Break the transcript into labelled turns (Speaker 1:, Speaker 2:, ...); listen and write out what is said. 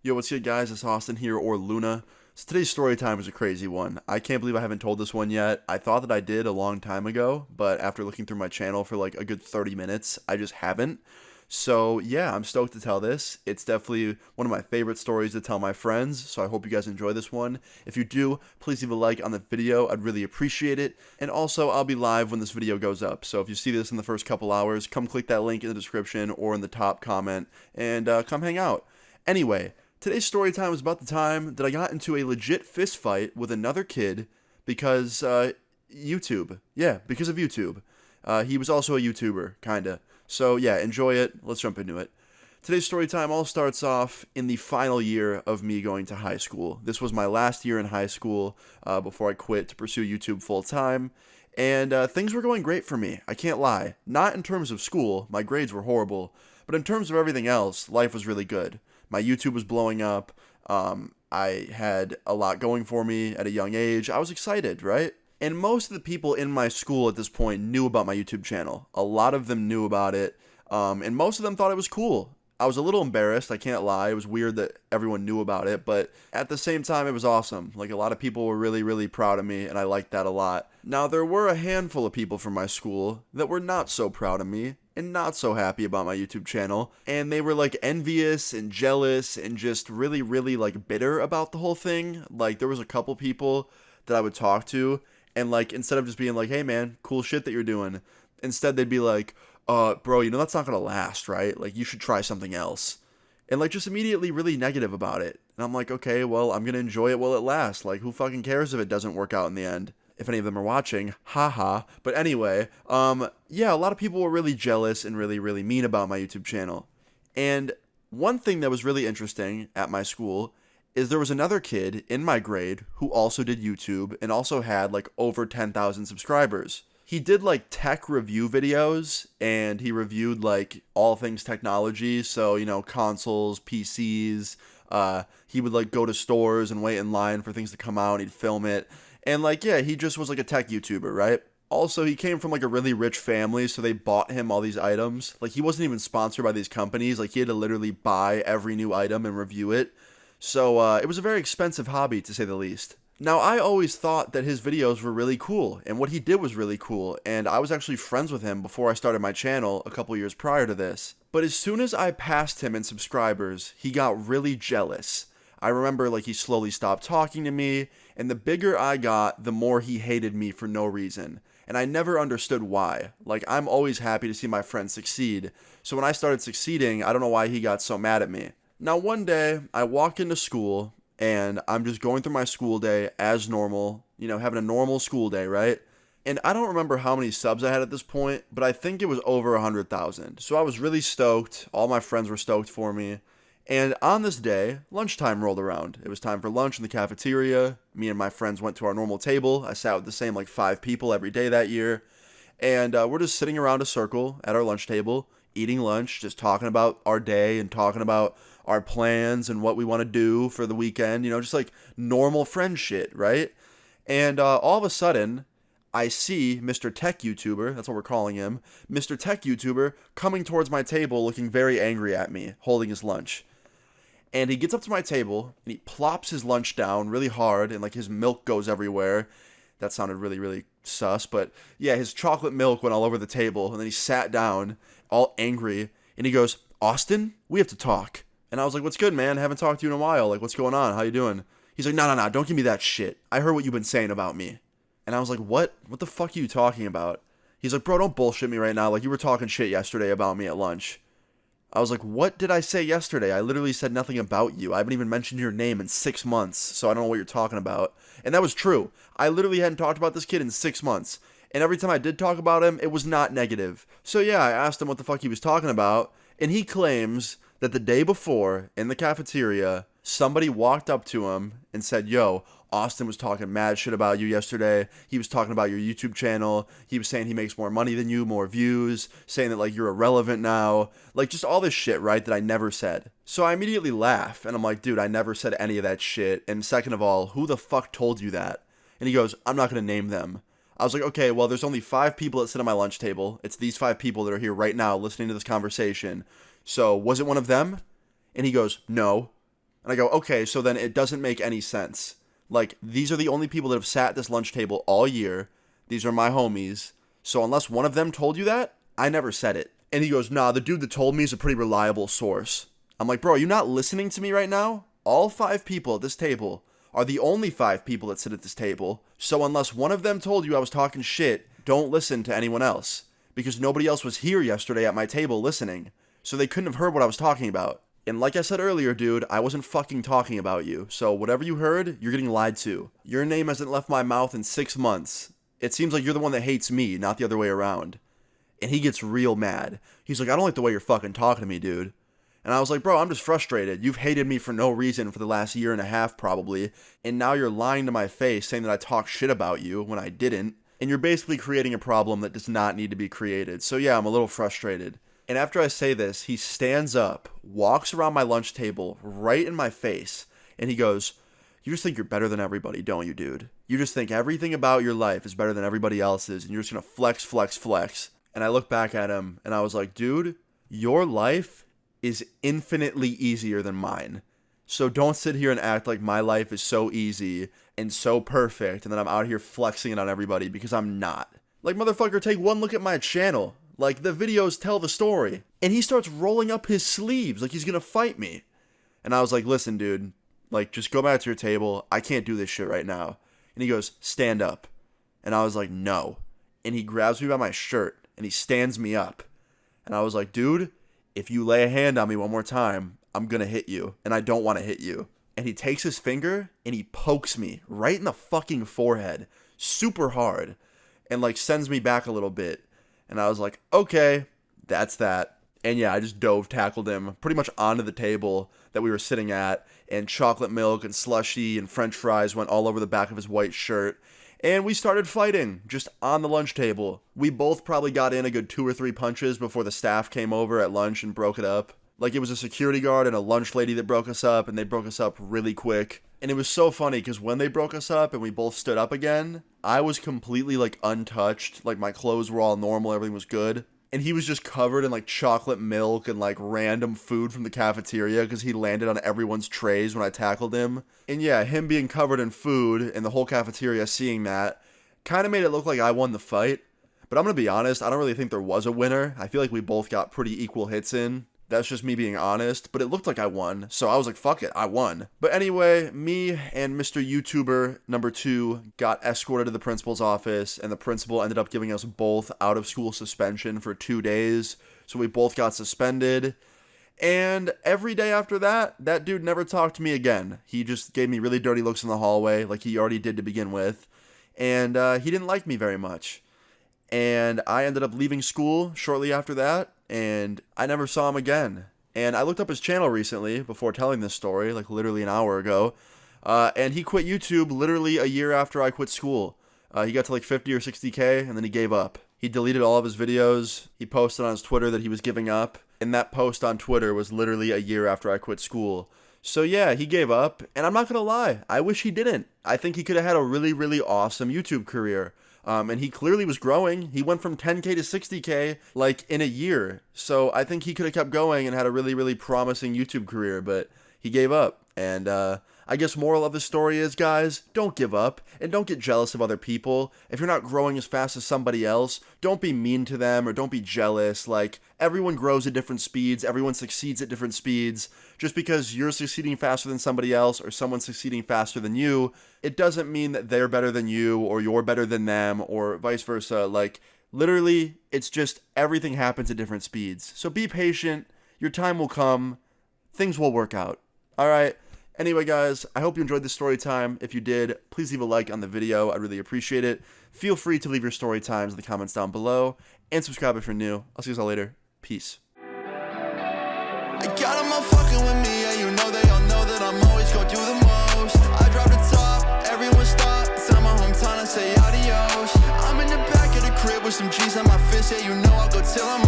Speaker 1: Yo, what's good, guys? It's Austin here, or Luna. So today's story time is a crazy one. I can't believe I haven't told this one yet. I thought that I did a long time ago, but after looking through my channel for like a good 30 minutes, I just haven't. So yeah, I'm stoked to tell this. It's definitely one of my favorite stories to tell my friends, so I hope you guys enjoy this one. If you do, please leave a like on the video. I'd really appreciate it. And also, I'll be live when this video goes up. So if you see this in the first couple hours, come click that link in the description or in the top comment and come hang out. Anyway, today's story time is about the time that I got into a legit fist fight with another kid because YouTube. Yeah, because of YouTube. He was also a YouTuber, kinda. So yeah, enjoy it. Let's jump into it. Today's story time all starts off in the final year of me going to high school. This was my last year in high school before I quit to pursue YouTube full time. And things were going great for me. I can't lie. Not in terms of school. My grades were horrible. But in terms of everything else, life was really good. My YouTube was blowing up. I had a lot going for me at a young age. I was excited, right? And most of the people in my school at this point knew about my YouTube channel. A lot of them knew about it, and most of them thought it was cool. I was a little embarrassed, I can't lie. It was weird that everyone knew about it, but at the same time, it was awesome. Like, a lot of people were really, really proud of me, and I liked that a lot. Now, there were a handful of people from my school that were not so proud of me and not so happy about my YouTube channel, and they were like envious and jealous and just really, really like bitter about the whole thing. Like, there was a couple people that I would talk to, and like, instead of just being like, hey man, cool shit that you're doing, instead they'd be like, bro, you know that's not gonna last, right? Like, you should try something else. And like, just immediately really negative about it. And I'm like, okay, well, I'm gonna enjoy it while it lasts. Like, who fucking cares if it doesn't work out in the end? If any of them are watching, haha. But anyway, yeah, a lot of people were really jealous and really, really mean about my YouTube channel. And one thing that was really interesting at my school is there was another kid in my grade who also did YouTube and also had like over 10,000 subscribers. He did like tech review videos and he reviewed like all things technology. So, you know, consoles, PCs. He would like go to stores and wait in line for things to come out and he'd film it. And like, yeah, he just was like a tech YouTuber, right? Also, he came from like a really rich family, so they bought him all these items. Like, he wasn't even sponsored by these companies. Like, he had to literally buy every new item and review it. So it was a very expensive hobby, to say the least. Now, I always thought that his videos were really cool, and what he did was really cool, and I was actually friends with him before I started my channel a couple years prior to this. But as soon as I passed him in subscribers, he got really jealous. I remember, like, he slowly stopped talking to me, and the bigger I got, the more he hated me for no reason. And I never understood why. Like, I'm always happy to see my friends succeed, so when I started succeeding, I don't know why he got so mad at me. Now, one day, I walk into school, and I'm just going through my school day as normal, you know, having a normal school day, right? And I don't remember how many subs I had at this point, but I think it was over 100,000. So I was really stoked. All my friends were stoked for me. And on this day, lunchtime rolled around. It was time for lunch in the cafeteria. Me and my friends went to our normal table. I sat with the same like 5 people every day that year. And we're just sitting around a circle at our lunch table, eating lunch, just talking about our day and talking about our plans and what we want to do for the weekend, you know, just like normal friend shit, right? And all of a sudden, I see Mr. Tech YouTuber, that's what we're calling him, Mr. Tech YouTuber coming towards my table looking very angry at me, holding his lunch. And he gets up to my table and he plops his lunch down really hard and like his milk goes everywhere. That sounded really, really sus, but yeah, his chocolate milk went all over the table and then he sat down all angry and he goes, Austin, we have to talk. And I was like, what's good, man? Haven't talked to you in a while. Like, what's going on? How you doing? He's like, no, don't give me that shit. I heard what you've been saying about me. And I was like, what? What the fuck are you talking about? He's like, bro, don't bullshit me right now. Like, you were talking shit yesterday about me at lunch. I was like, what did I say yesterday? I literally said nothing about you. I haven't even mentioned your name in 6 months, so I don't know what you're talking about. And that was true. I literally hadn't talked about this kid in 6 months. And every time I did talk about him, it was not negative. So yeah, I asked him what the fuck he was talking about, and he claims that the day before, in the cafeteria, somebody walked up to him and said, yo, Austin was talking mad shit about you yesterday. He was talking about your YouTube channel. He was saying he makes more money than you, more views, saying that like you're irrelevant now. Like just all this shit, right, that I never said. So I immediately laugh and I'm like, dude, I never said any of that shit. And second of all, who the fuck told you that? And he goes, I'm not going to name them. I was like, okay, well, there's only 5 people that sit at my lunch table. It's these 5 people that are here right now listening to this conversation. So was it one of them? And he goes, no. And I go, okay, so then it doesn't make any sense. Like, these are the only people that have sat at this lunch table all year. These are my homies. So unless one of them told you that, I never said it. And he goes, nah, the dude that told me is a pretty reliable source. I'm like, bro, are you not listening to me right now? All 5 people at this table are the only 5 people that sit at this table. So unless one of them told you I was talking shit, don't listen to anyone else. Because nobody else was here yesterday at my table listening. So they couldn't have heard what I was talking about. And like I said earlier, dude, I wasn't fucking talking about you. So whatever you heard, you're getting lied to. Your name hasn't left my mouth in 6 months. It seems like you're the one that hates me, not the other way around. And he gets real mad. He's like, I don't like the way you're fucking talking to me, dude. And I was like, bro, I'm just frustrated. You've hated me for no reason for the last year and a half, probably. And now you're lying to my face saying that I talk shit about you when I didn't. And you're basically creating a problem that does not need to be created. So yeah, I'm a little frustrated. And after I say this, he stands up, walks around my lunch table, right in my face, and he goes, you just think you're better than everybody, don't you, dude? You just think everything about your life is better than everybody else's, and you're just gonna flex, flex, flex. And I look back at him, and I was like, dude, your life is infinitely easier than mine. So don't sit here and act like my life is so easy and so perfect, and that I'm out here flexing it on everybody, because I'm not. Like, motherfucker, take one look at my channel. Like, the videos tell the story. And he starts rolling up his sleeves like he's gonna fight me. And I was like, listen, dude, like, just go back to your table. I can't do this shit right now. And he goes, stand up. And I was like, no. And he grabs me by my shirt, and he stands me up. And I was like, dude, if you lay a hand on me one more time, I'm gonna hit you. And I don't want to hit you. And he takes his finger, and he pokes me right in the fucking forehead. Super hard. And, like, sends me back a little bit. And I was like, okay, that's that. And yeah, I just tackled him pretty much onto the table that we were sitting at. And chocolate milk and slushy and french fries went all over the back of his white shirt. And we started fighting just on the lunch table. We both probably got in a good 2 or 3 punches before the staff came over at lunch and broke it up. Like, it was a security guard and a lunch lady that broke us up, and they broke us up really quick. And it was so funny because when they broke us up and we both stood up again, I was completely, like, untouched. Like, my clothes were all normal, everything was good. And he was just covered in, like, chocolate milk and, like, random food from the cafeteria because he landed on everyone's trays when I tackled him. And yeah, him being covered in food and the whole cafeteria seeing that kind of made it look like I won the fight. But I'm going to be honest, I don't really think there was a winner. I feel like we both got pretty equal hits in. That's just me being honest, but it looked like I won, so I was like, fuck it, I won. But anyway, me and Mr. YouTuber number 2 got escorted to the principal's office, and the principal ended up giving us both out-of-school suspension for 2 days, so we both got suspended. And every day after that, that dude never talked to me again. He just gave me really dirty looks in the hallway, like he already did to begin with, and he didn't like me very much. And I ended up leaving school shortly after that, and I never saw him again. And I looked up his channel recently before telling this story, like literally an hour ago, and he quit YouTube literally a year after I quit school. He got to like 50 or 60K, and then he gave up. He deleted all of his videos. He posted on his Twitter that he was giving up, and that post on Twitter was literally a year after I quit school. So yeah, he gave up, and I'm not gonna lie, I wish he didn't. I think he could have had a really, really awesome YouTube career. And he clearly was growing. He went from 10K to 60K, like, in a year. So I think he could have kept going and had a really, really promising YouTube career, but he gave up. And I guess moral of the story is, guys, don't give up and don't get jealous of other people. If you're not growing as fast as somebody else, don't be mean to them or don't be jealous. Like, everyone grows at different speeds. Everyone succeeds at different speeds. Just because you're succeeding faster than somebody else or someone's succeeding faster than you, it doesn't mean that they're better than you or you're better than them or vice versa. Like, literally, it's just everything happens at different speeds. So be patient. Your time will come. Things will work out. All right. Anyway, guys, I hope you enjoyed this story time. If you did, please leave a like on the video. I'd really appreciate it. Feel free to leave your story times in the comments down below. And subscribe if you're new. I'll see you all later. Peace.
Speaker 2: I got them all fucking with me, and you know they all know that I'm always gonna do the most. I drop the top, everyone stop. Tell my hometown and say adios. I'm in the back of the crib with some G's on my fist, yeah, you know I'll go till I'm